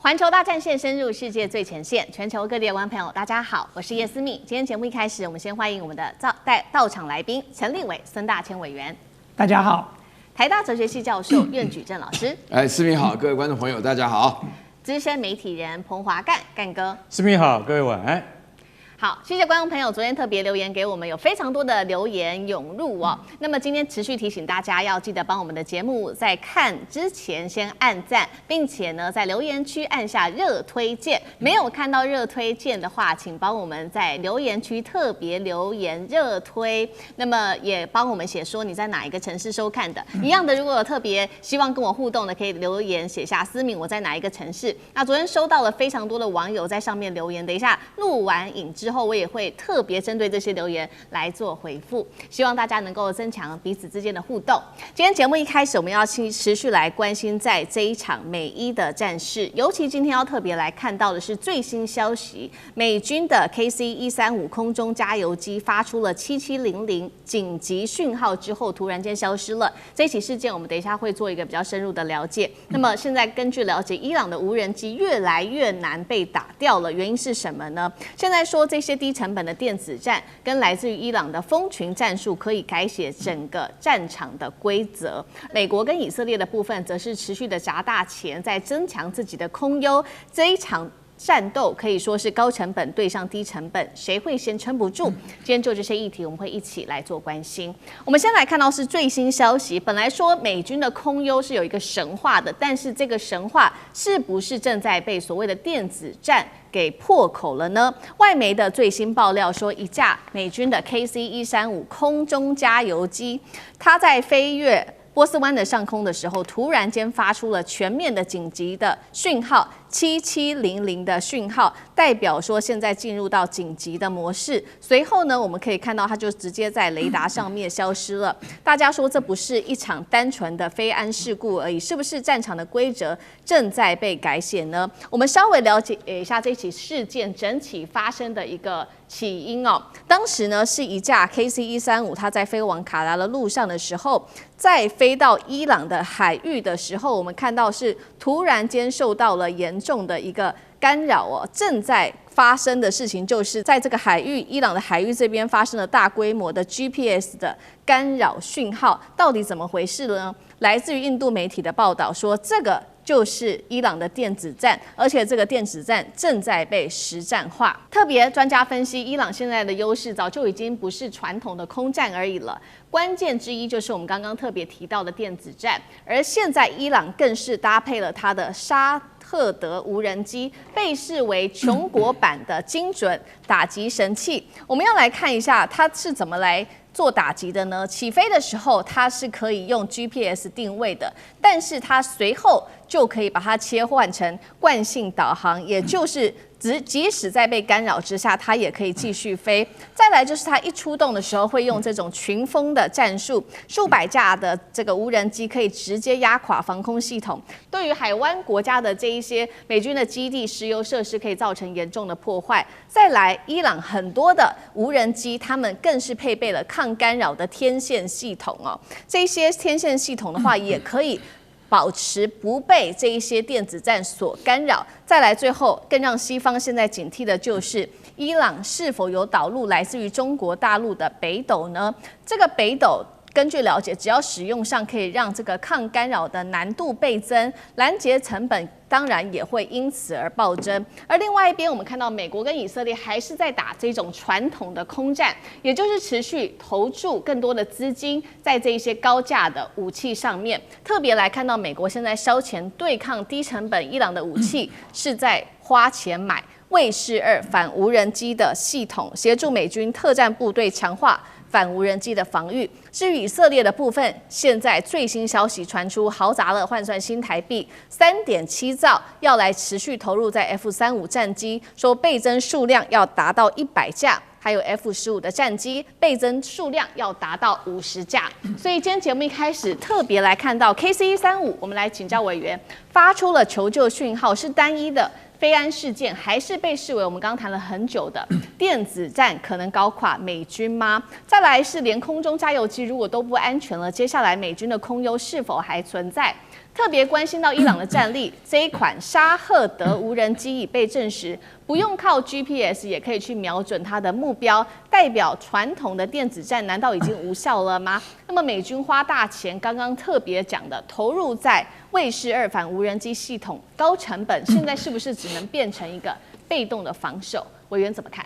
环球大战线深入世界最前线，全球各地的观众朋友，大家好，我是叶思敏。今天节目一开始，我们先欢迎我们的到场来宾陈立伟、孙大千委员。大家好。台大哲学系教授苑举正老师。思敏好，各位观众朋友，大家好。资深媒体人彭华干哥。思敏好，各位晚安。好，谢谢观众朋友昨天特别留言给我们，有非常多的留言涌入哦。那么今天持续提醒大家，要记得帮我们的节目在看之前先按赞，并且呢在留言区按下热推荐。没有看到热推荐的话，请帮我们在留言区特别留言热推。那么也帮我们写说你在哪一个城市收看的。一样的，如果有特别希望跟我互动的，可以留言写下思敏我在哪一个城市。那昨天收到了非常多的网友在上面留言，等一下录完影之后，我也会特别针对这些留言来做回复，希望大家能够增强彼此之间的互动。今天节目一开始，我们要持续来关心在这一场美伊的战事，尤其今天要特别来看到的是最新消息，美军的 KC-135空中加油机发出了7700紧急讯号之后，突然间消失了。这起事件我们等一下会做一个比较深入的了解。那么现在根据了解，伊朗的无人机越来越难被打掉了，原因是什么呢？现在说这些低成本的电子战跟来自于伊朗的蜂群战术可以改写整个战场的规则。美国跟以色列的部分则是持续的砸大钱，在增强自己的空优。这一场战斗可以说是高成本对上低成本，谁会先撑不住？今天就这些议题，我们会一起来做关心。我们先来看到是最新消息，本来说美军的空优是有一个神话的，但是这个神话是不是正在被所谓的电子战给破口了呢？外媒的最新爆料说，一架美军的 KC-135空中加油机，它在飞越波斯湾的上空的时候，突然间发出了全面的紧急的讯号，7700的讯号，代表说现在进入到紧急的模式。随后呢，我们可以看到它就直接在雷达上面消失了。大家说这不是一场单纯的飞安事故而已，是不是战场的规则正在被改写呢？我们稍微了解一下这起事件整体发生的一个起因哦。当时呢是一架 KC-135，它在飞往卡达的路上的时候，在飞到伊朗的海域的时候，我们看到是突然间受到了严重的一个干扰哦。正在发生的事情就是在这个海域，伊朗的海域这边发生了大规模的 GPS 的干扰讯号，到底怎么回事呢？来自于印度媒体的报道说，这个就是伊朗的电子战，而且这个电子战正在被实战化。特别专家分析，伊朗现在的优势早就已经不是传统的空战而已了，关键之一就是我们刚刚特别提到的电子战，而现在伊朗更是搭配了它的沙特德无人机，被视为穷国版的精准打击神器。我们要来看一下它是怎么来做打击的呢？起飞的时候它是可以用 GPS 定位的，但是它随后就可以把它切换成惯性导航，也就是即使在被干扰之下，它也可以继续飞。再来就是它一出动的时候会用这种群蜂的战术，数百架的这个无人机可以直接压垮防空系统，对于海湾国家的这一些美军的基地、石油设施可以造成严重的破坏。再来，伊朗很多的无人机，他们更是配备了抗干扰的天线系统哦。这些天线系统的话，也可以保持不被这一些电子战所干扰。再来，最后更让西方现在警惕的就是伊朗是否有导入来自于中国大陆的北斗呢？这个北斗根据了解，只要使用上可以让这个抗干扰的难度倍增，拦截成本当然也会因此而暴增。而另外一边，我们看到美国跟以色列还是在打这种传统的空战，也就是持续投注更多的资金在这一些高价的武器上面。特别来看到美国现在烧钱对抗低成本伊朗的武器，是在花钱买卫士2反无人机的系统，协助美军特战部队强化反无人机的防御。至于以色列的部分，现在最新消息传出，豪砸了换算新台币3.7兆，要来持续投入在 F-35战机，说倍增数量要达到100架。还有 F-15的战机倍增数量要达到50架，所以今天节目一开始特别来看到 KC-135，我们来请教委员，发出了求救讯号，是单一的飞安事件，还是被视为我们刚刚谈了很久的电子战可能搞垮美军吗？再来是连空中加油机如果都不安全了，接下来美军的空优是否还存在？特别关心到伊朗的战力，这一款沙赫德无人机已被证实，不用靠 GPS 也可以去瞄准它的目标，代表传统的电子战难道已经无效了吗？那么美军花大钱，刚刚特别讲的投入在卫士2反无人机系统，高成本，现在是不是只能变成一个被动的防守？委员怎么看？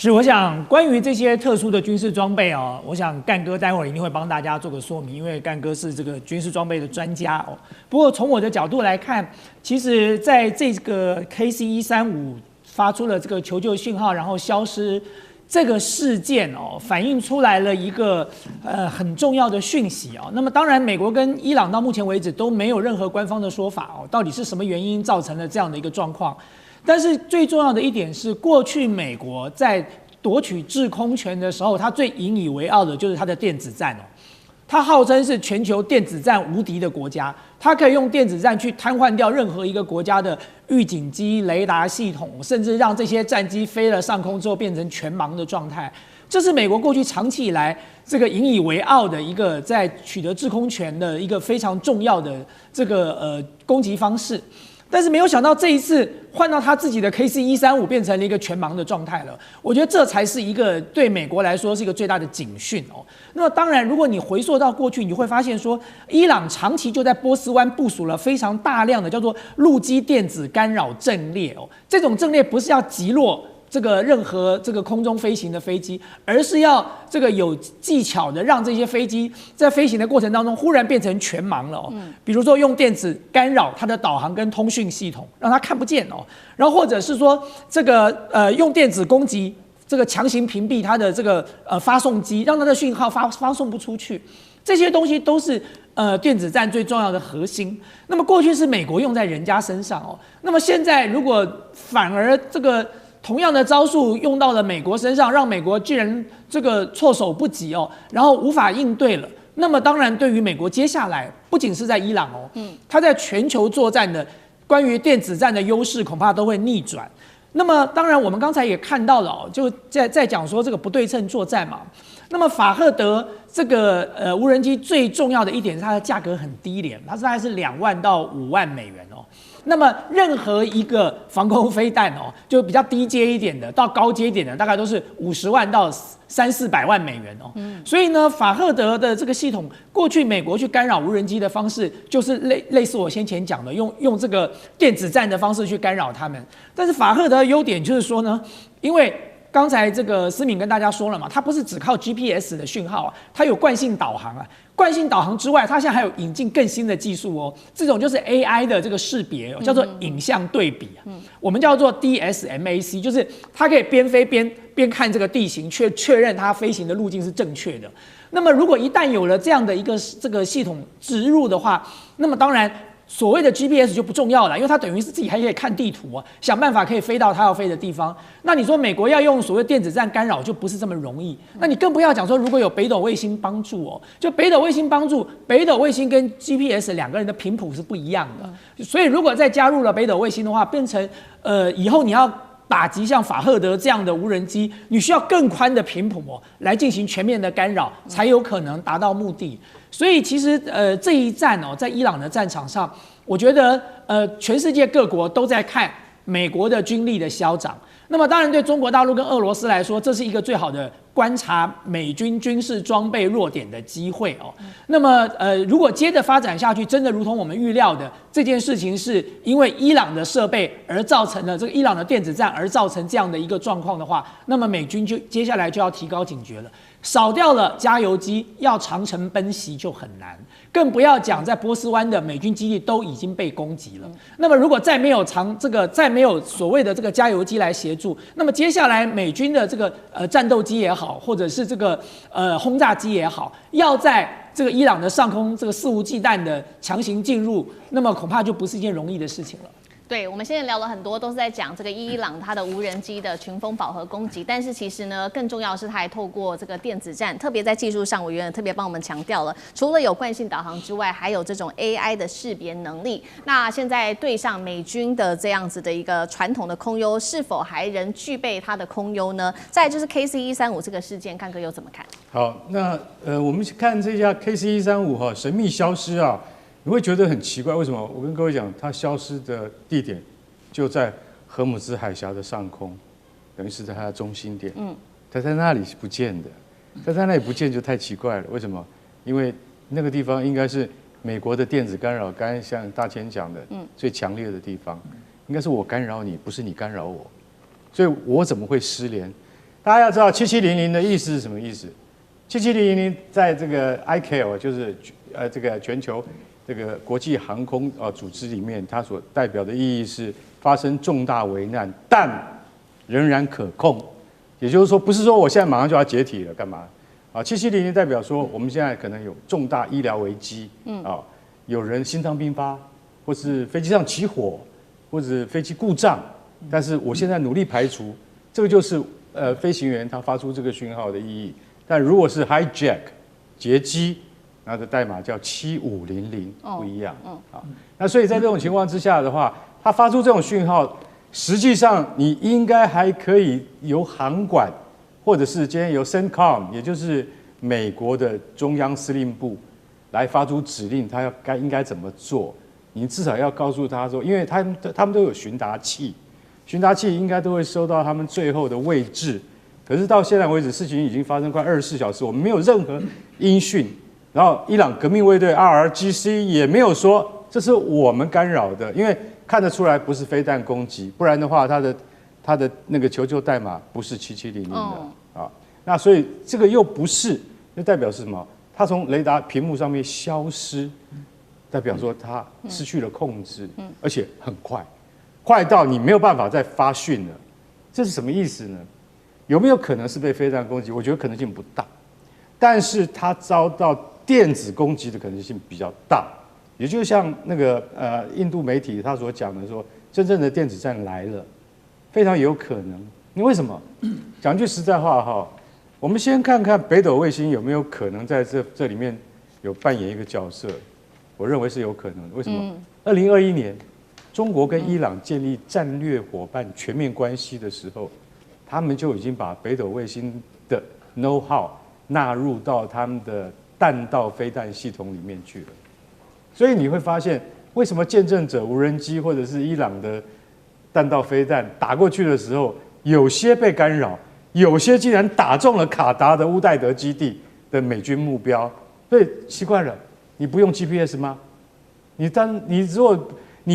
是，我想关于这些特殊的军事装备哦，我想干哥待会儿一定会帮大家做个说明，因为干哥是这个军事装备的专家哦。不过从我的角度来看，其实在这个 KC-135发出了这个求救讯号，然后消失这个事件哦，反映出来了一个很重要的讯息哦。那么当然，美国跟伊朗到目前为止都没有任何官方的说法哦，到底是什么原因造成了这样的一个状况？但是最重要的一点是，过去美国在夺取制空权的时候，它最引以为傲的就是它的电子战哦。它号称是全球电子战无敌的国家，它可以用电子战去瘫痪掉任何一个国家的预警机、雷达系统，甚至让这些战机飞了上空之后变成全盲的状态。这是美国过去长期以来这个引以为傲的一个在取得制空权的一个非常重要的这个攻击方式。但是没有想到这一次换到他自己的 KC-135变成了一个全盲的状态了，我觉得这才是一个对美国来说是一个最大的警讯哦。那么当然，如果你回溯到过去，你会发现说，伊朗长期就在波斯湾部署了非常大量的叫做陆基电子干扰阵列哦，这种阵列不是要击落这个任何这个空中飞行的飞机，而是要这个有技巧的让这些飞机在飞行的过程当中忽然变成全盲了哦。比如说用电子干扰它的导航跟通讯系统，让它看不见哦。然后或者是说这个用电子攻击这个强行屏蔽它的这个发送机，让它的讯号发送不出去。这些东西都是电子战最重要的核心。那么过去是美国用在人家身上哦，那么现在如果反而这个同样的招数用到了美国身上，让美国居然这个措手不及哦，然后无法应对了。那么当然，对于美国接下来不仅是在伊朗哦，它在全球作战的关于电子战的优势恐怕都会逆转。那么当然，我们刚才也看到了哦，就在讲说这个不对称作战嘛。那么法赫德这个无人机最重要的一点是它的价格很低廉，它大概是2万到5万美元哦。那么任何一个防空飞弹哦，就比较低阶一点的到高阶一点的，大概都是50万到300-400万美元哦。所以呢，法赫德的这个系统，过去美国去干扰无人机的方式，就是类似我先前讲的，用这个电子战的方式去干扰他们。但是法赫德的优点就是说呢，因为刚才这个思敏跟大家说了嘛，它不是只靠 GPS 的讯号啊，它有惯性导航啊。惯性导航之外，它现在还有引进更新的技术哦，这种就是 AI 的这个识别哦，叫做影像对比啊，我们叫做 DSMAC， 就是它可以边飞边看这个地形，确认它飞行的路径是正确的。那么如果一旦有了这样的一个这个系统植入的话，那么当然所谓的 GPS 就不重要了，因为它等于是自己还可以看地图啊，想办法可以飞到它要飞的地方。那你说美国要用所谓电子战干扰就不是这么容易，那你更不要讲说如果有北斗卫星帮助哦，就北斗卫星帮助，北斗卫星跟 GPS 两个人的频谱是不一样的，所以如果再加入了北斗卫星的话，变成以后你要打击像法赫德这样的无人机，你需要更宽的频谱哦，来进行全面的干扰，才有可能达到目的。所以其实这一战哦，在伊朗的战场上，我觉得全世界各国都在看美国的军力的消长。那么当然对中国大陆跟俄罗斯来说，这是一个最好的观察美军军事装备弱点的机会哦。那么如果接着发展下去，真的如同我们预料的，这件事情是因为伊朗的设备而造成了这个伊朗的电子战而造成这样的一个状况的话，那么美军就接下来就要提高警觉了。少掉了加油机，要长程奔袭就很难，更不要讲在波斯湾的美军基地都已经被攻击了。那么如果再没有再没有所谓的这个加油机来协助，那么接下来美军的这个战斗机也好，或者是这个轰炸机也好，要在这个伊朗的上空这个肆无忌惮的强行进入，那么恐怕就不是一件容易的事情了。对，我们现在聊了很多，都是在讲这个伊朗它的无人机的群蜂饱和攻击，但是其实呢，更重要的是它还透过这个电子战，特别在技术上，委员特别帮我们强调了，除了有惯性导航之外，还有这种 AI 的识别能力。那现在对上美军的这样子的一个传统的空优，是否还仍具备它的空优呢？再来就是 KC-135这个事件，看哥又怎么看？好，那我们看这架 KC-135神秘消失啊。你会觉得很奇怪，为什么？我跟各位讲，它消失的地点就在荷姆兹海峡的上空，等于是在它的中心点。它在那里是不见的，它在那里不见就太奇怪了。为什么？因为那个地方应该是美国的电子干扰，刚才像大千讲的，最强烈的地方，应该是我干扰你，不是你干扰我，所以我怎么会失联？大家要知道7700的意思是什么意思？7700在这个 ICAO 就是这个全球这个国际航空组织里面，它所代表的意义是发生重大危难，但仍然可控。也就是说，不是说我现在马上就要解体了，干嘛？7700代表说我们现在可能有重大医疗危机，有人心脏病发，或是飞机上起火，或者飞机故障，但是我现在努力排除，这个就是飞行员他发出这个讯号的意义。但如果是 hijack 劫机，那的代码叫7500，不一样。那所以在这种情况之下的话，他发出这种讯号，实际上你应该还可以由航管，或者是今天由 CENTCOM， 也就是美国的中央司令部来发出指令，他应该怎么做？你至少要告诉他说，因为他们都有询答器，询答器应该都会收到他们最后的位置。可是到现在为止，事情已经发生快24小时，我们没有任何音讯。然后伊朗革命卫队 RRGC 也没有说这是我们干扰的，因为看得出来不是飞弹攻击，不然的话，它的那个求救代码不是7700的那所以这个又不是，那代表是什么？它从雷达屏幕上面消失，代表说它失去了控制，而且很快，快到你没有办法再发讯了。这是什么意思呢？有没有可能是被飞弹攻击？我觉得可能性不大，但是它遭到电子攻击的可能性比较大。也就像那个印度媒体他所讲的说，真正的电子战来了，非常有可能。你为什么？讲句实在话哈，我们先看看北斗卫星有没有可能在这里面有扮演一个角色。我认为是有可能的。为什么？2021年，中国跟伊朗建立战略伙伴全面关系的时候，他们就已经把北斗卫星的 know-how 纳入到他们的弹道飞弹系统里面去了。所以你会发现，为什么见证者无人机或者是伊朗的弹道飞弹打过去的时候，有些被干扰，有些竟然打中了卡达的乌代德基地的美军目标？所以奇怪了，你不用 GPS 吗？你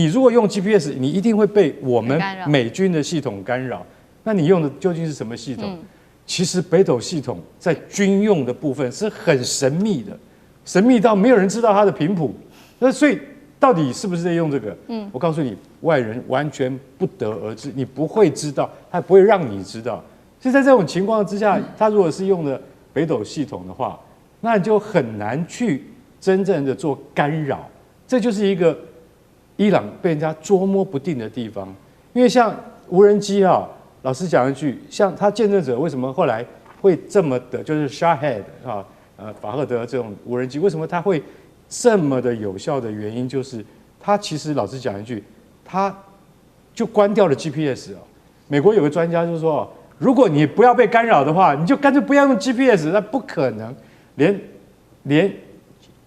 如果用 GPS， 你一定会被我们美军的系统干扰。那你用的究竟是什么系统？其实北斗系统在军用的部分是很神秘的，神秘到没有人知道它的频谱。那所以到底是不是在用这个？我告诉你，外人完全不得而知，你不会知道，他不会让你知道。所以在这种情况之下，他如果是用的北斗系统的话，那你就很难去真正的做干扰。这就是一个伊朗被人家捉摸不定的地方。因为像无人机老实讲一句，像他见证者为什么后来会这么的，就是 Shahed 法赫德这种无人机，为什么他会这么的有效的原因，就是他其实老实讲一句，他就关掉了 GPS。美国有个专家就说，如果你不要被干扰的话，你就干脆不要用 GPS。那不可能，连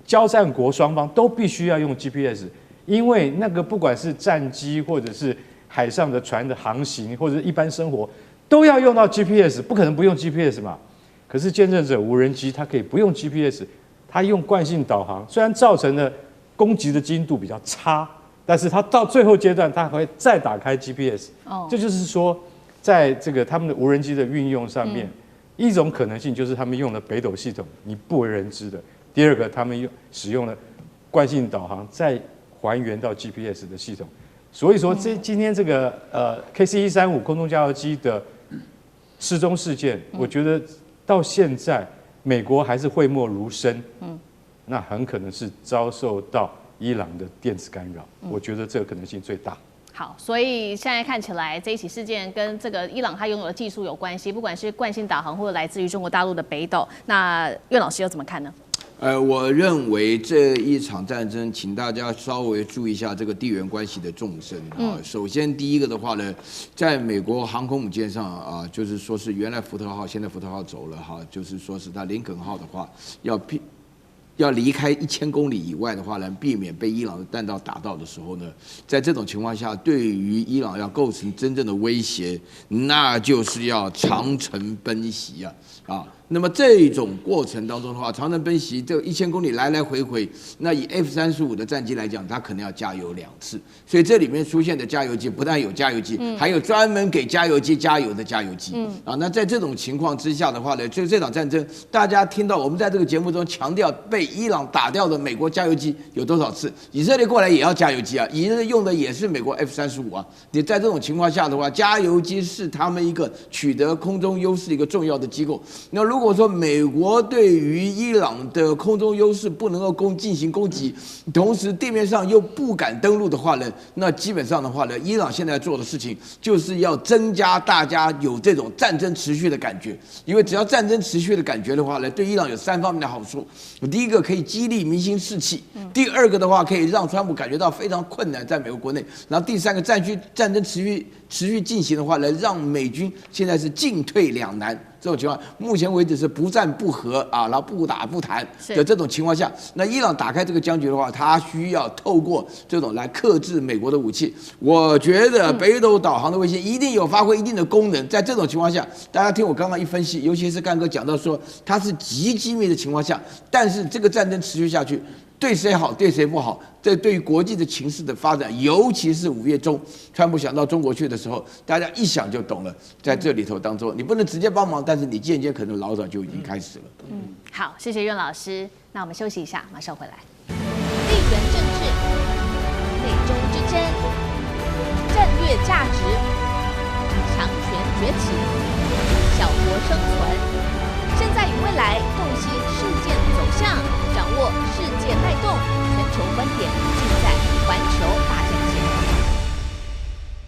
交战国双方都必须要用 GPS， 因为那个不管是战机或者是海上的船的航行，或者是一般生活，都要用到 GPS， 不可能不用 GPS 嘛。可是见证者无人机它可以不用 GPS， 它用惯性导航，虽然造成了攻击的精度比较差，但是它到最后阶段它还会再打开 GPS。这就是说，在这个他们的无人机的运用上面，一种可能性就是他们用了北斗系统，你不为人知的。第二个，他们使用了惯性导航，再还原到 GPS 的系统。所以说，今天这个KC-135空中加油机的失踪事件，我觉得到现在美国还是讳莫如深。那很可能是遭受到伊朗的电子干扰，我觉得这个可能性最大。好，所以现在看起来这一起事件跟这个伊朗它拥有的技术有关系，不管是惯性导航或者来自于中国大陆的北斗。那苑老师又怎么看呢？我认为这一场战争，请大家稍微注意一下这个地缘关系的纵深啊。首先，第一个的话呢，在美国航空母舰上就是说是原来福特号，现在福特号走了就是说是它林肯号的话，要要离开1000公里以外的话呢，避免被伊朗的弹道打到的时候呢，在这种情况下，对于伊朗要构成真正的威胁，那就是要长程奔袭啊。那么这种过程当中的话，长程奔袭这1000公里来来回回，那以 F-35的战机来讲，它可能要加油2次，所以这里面出现的加油机不但有加油机，还有专门给加油机加油的加油机。那在这种情况之下的话呢，就这场战争，大家听到我们在这个节目中强调被伊朗打掉的美国加油机有多少次？以色列过来也要加油机啊，以色列用的也是美国 F-35啊。你在这种情况下的话，加油机是他们一个取得空中优势一个重要的机构。那如果说美国对于伊朗的空中优势不能够进行攻击，同时地面上又不敢登陆的话呢，那基本上的话呢，伊朗现在做的事情就是要增加大家有这种战争持续的感觉，因为只要战争持续的感觉的话呢，对伊朗有3方面的好处。第一个可以激励民心士气，第二个的话可以让川普感觉到非常困难在美国国内，然后第三个战争持续进行的话呢，让美军现在是进退两难。这种情况，目前为止是不战不和啊，然后不打不谈的这种情况下，那伊朗打开这个僵局的话，它需要透过这种来克制美国的武器。我觉得北斗导航的卫星一定有发挥一定的功能。在这种情况下，大家听我刚刚一分析，尤其是干哥讲到说它是极机密的情况下，但是这个战争持续下去，对谁好对谁不好，这对于国际的情势的发展，尤其是5月中川普想到中国去的时候，大家一想就懂了。在这里头当中，你不能直接帮忙，但是你间接可能老早就已经开始了。好，谢谢苑老师。那我们休息一下，马上回来。地缘政治、美中之争、战略价值、强权崛起、小国生存，现在与未来洞悉事件走向，掌握世界脉动，全球观点尽在环球大